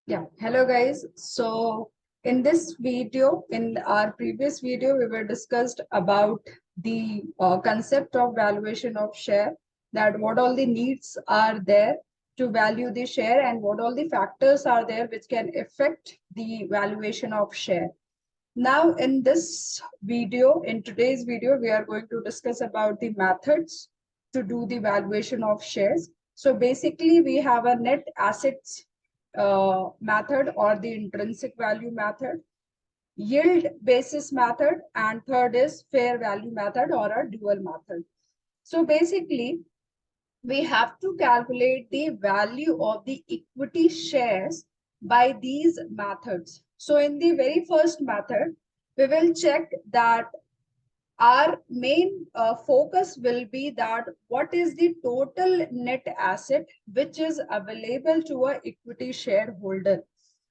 Yeah, hello guys. So in this video, in our previous video, we were discussed about the concept of valuation of share, that what all the needs are there to value the share and what all the factors are there which can affect the valuation of share. Now in this video, in today's video, we are going to discuss about the methods to do the valuation of shares. So basically we have a net assets method or the intrinsic value method, yield basis method, and third is fair value method or a dual method. So basically we have to calculate the value of the equity shares by these methods. So in the very first method, we will check that our main focus will be that what is the total net asset which is available to a equity shareholder.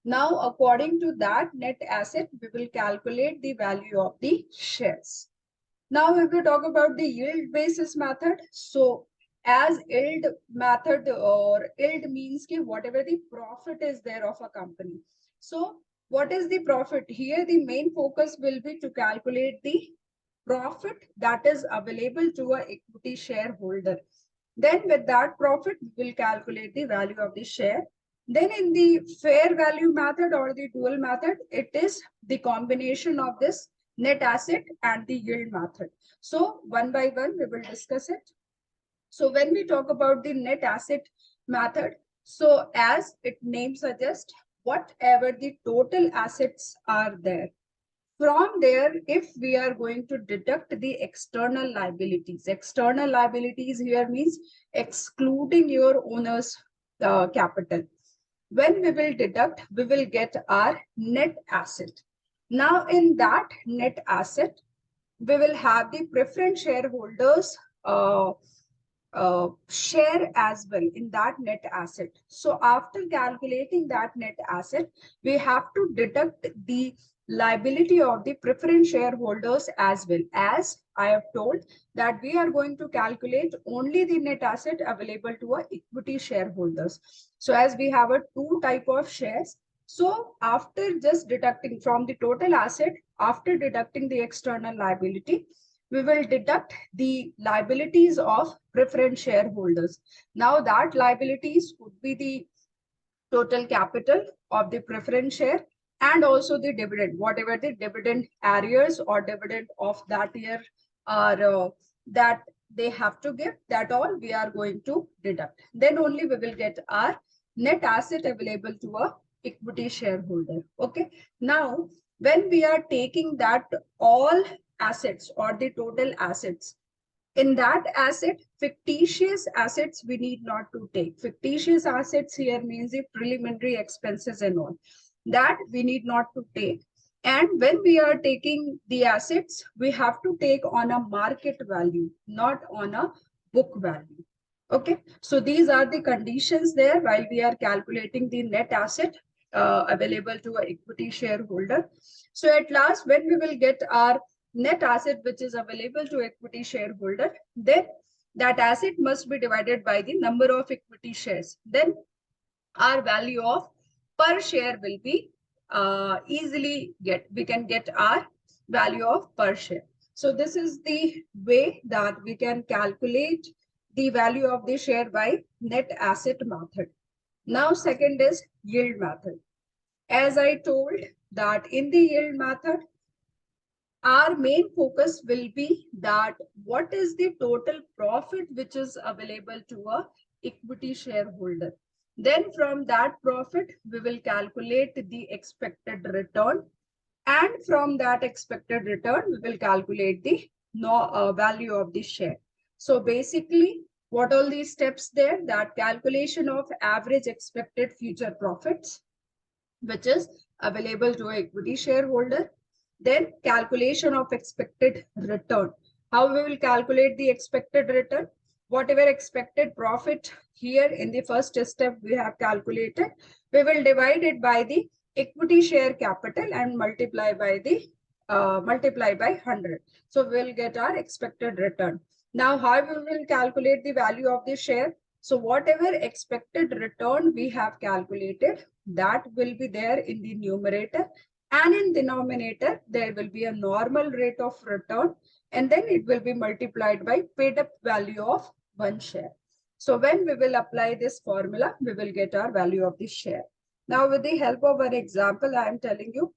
Now, according to that net asset, we will calculate the value of the shares. Now, if we talk about the yield basis method, so as yield method or yield means ki whatever the profit is there of a company. So what is the profit? Here the main focus will be to calculate the profit that is available to a equity shareholder. Then with that profit, we will calculate the value of the share. Then in the fair value method or the dual method, it is the combination of this net asset and the yield method. So one by one, we will discuss it. So when we talk about the net asset method, so as its name suggests, whatever the total assets are there, from there, if we are going to deduct the external liabilities here means excluding your owner's capital. When we will deduct, we will get our net asset. Now, in that net asset, we will have the preference shareholders share as well in that net asset. So after calculating that net asset, we have to deduct the liability of the preference shareholders as well. As I have told that we are going to calculate only the net asset available to our equity shareholders. So as we have a two type of shares, so after just deducting from the total asset, after deducting the external liability, we will deduct the liabilities of preference shareholders. Now that liabilities would be the total capital of the preference share and also the dividend, whatever the dividend arrears or dividend of that year are that they have to give, that all we are going to deduct. Then only we will get our net asset available to a equity shareholder. Okay. Now, when we are taking that all assets or the total assets, in that asset, fictitious assets we need not to take. Fictitious assets here means the preliminary expenses and all. That we need not to take. And when we are taking the assets, we have to take on a market value, not on a book value. Okay, so these are the conditions there while we are calculating the net asset available to an equity shareholder. So at last, when we will get our net asset which is available to equity shareholder, then that asset must be divided by the number of equity shares. Then our value of per share will be we can get our value of per share. So this is the way that we can calculate the value of the share by net asset method. Now second is yield method. As I told that in the yield method, our main focus will be that what is the total profit which is available to a equity shareholder. Then from that profit, we will calculate the expected return. And from that expected return, we will calculate the value of the share. So basically, what all these steps there? That calculation of average expected future profits, which is available to an equity shareholder. Then calculation of expected return. How we will calculate the expected return? Whatever expected profit here in the first step we have calculated, we will divide it by the equity share capital and multiply by 100. So we will get our expected return. Now how we will calculate the value of the share? So whatever expected return we have calculated, that will be there in the numerator, and in denominator, there will be a normal rate of return, and then it will be multiplied by paid up value of one share. So when we will apply this formula, we will get our value of the share. Now with the help of an example, I am telling you.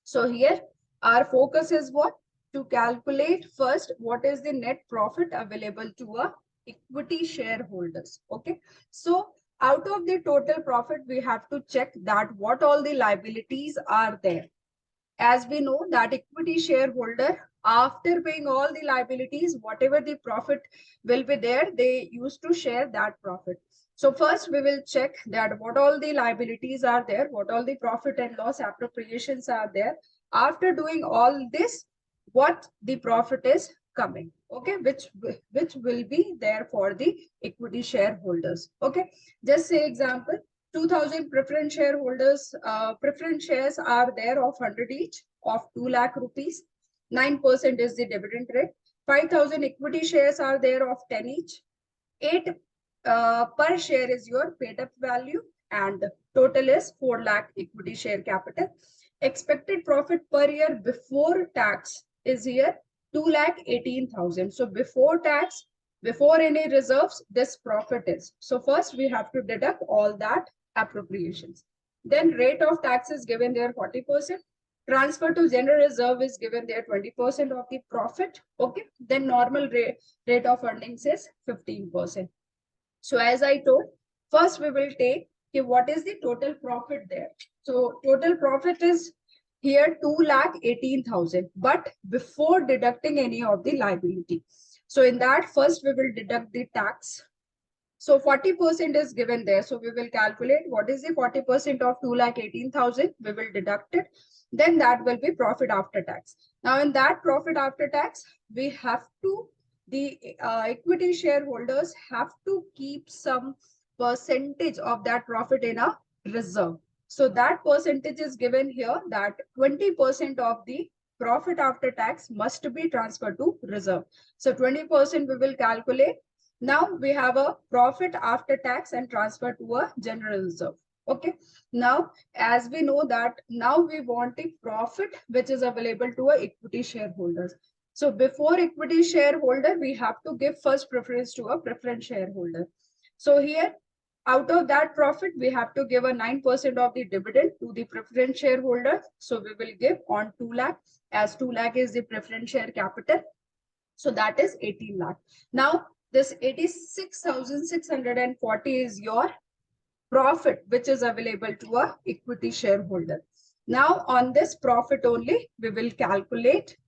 So here our focus is what? To calculate first what is the net profit available to a equity shareholders. Okay. So out of the total profit, we have to check that what all the liabilities are there. As we know that equity shareholder, after paying all the liabilities, whatever the profit will be there, they used to share that profit. So first we will check that what all the liabilities are there, what all the profit and loss appropriations are there. After doing all this, what the profit is coming, okay, which will be there for the equity shareholders. Okay, just say example, 2000 preference shareholders, preference shares are there of 100 each of 2 lakh rupees. 9% is the dividend rate. 5,000 equity shares are there of 10 each. 8 per share is your paid up value, and total is 4 lakh equity share capital. Expected profit per year before tax is here 2 lakh 18,000. So before tax, before any reserves, this profit is. So first we have to deduct all that appropriations. Then rate of tax is given there 40%. Transfer to general reserve is given there 20% of the profit. Okay. Then normal rate of earnings is 15%. So as I told, first we will take okay, what is the total profit there. So total profit is here 2 lakh 18,000, but before deducting any of the liability. So in that, first we will deduct the tax. So 40% is given there. So we will calculate what is the 40% of 2 lakh 18,000. We will deduct it. Then that will be profit after tax. Now in that profit after tax, we have to, the equity shareholders have to keep some percentage of that profit in a reserve. So that percentage is given here, that 20% of the profit after tax must be transferred to reserve. So 20% we will calculate. Now we have a profit after tax and transfer to a general reserve. Okay. Now, as we know that now we want a profit which is available to a equity shareholders. So before equity shareholder, we have to give first preference to a preference shareholder. So here, out of that profit, we have to give a 9% of the dividend to the preference shareholder. So we will give on 2 lakh, as 2 lakh is the preference share capital. So that is 18 lakh. Now, this 86,640 is your profit which is available to a equity shareholder. Now on this profit only, we will calculate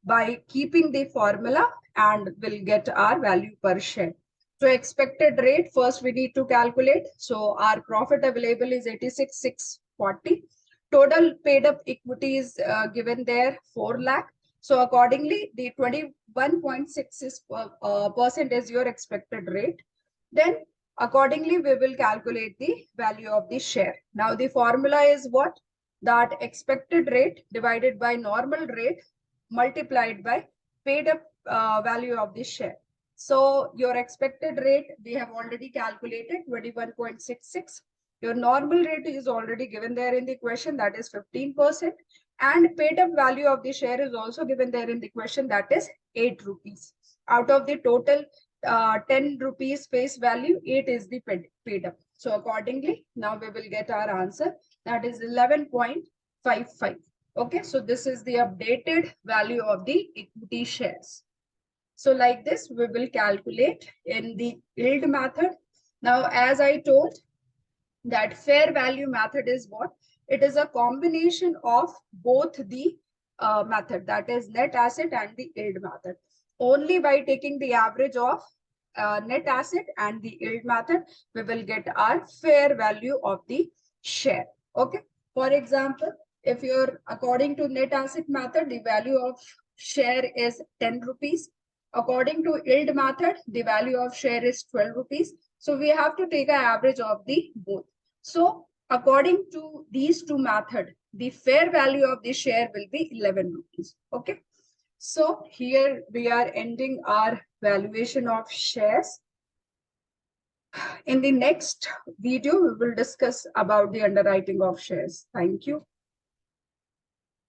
by keeping the formula and we'll get our value per share. So expected rate, first we need to calculate. So our profit available is 86,640. Total paid up equity is given there 4 lakh. So accordingly, the 21.66% is your expected rate. Then accordingly, we will calculate the value of the share. Now the formula is what? That expected rate divided by normal rate multiplied by paid up value of the share. So your expected rate, we have already calculated 21.66. Your normal rate is already given there in the question, that is 15%. And paid up value of the share is also given there in the question, that is 8 rupees. Out of the total 10 rupees face value, 8 is the paid up. So accordingly, now we will get our answer, that is 11.55. Okay, so this is the updated value of the equity shares. So like this, we will calculate in the yield method. Now, as I told, that fair value method is what? It is a combination of both the method, that is net asset and the yield method. Only by taking the average of net asset and the yield method, we will get our fair value of the share. Okay. For example, if you're according to net asset method, the value of share is 10 rupees. According to yield method, the value of share is 12 rupees. So we have to take an average of the both. So according to these two methods, the fair value of the share will be 11 rupees. Okay. So here we are ending our valuation of shares. In the next video, we will discuss about the underwriting of shares. Thank you.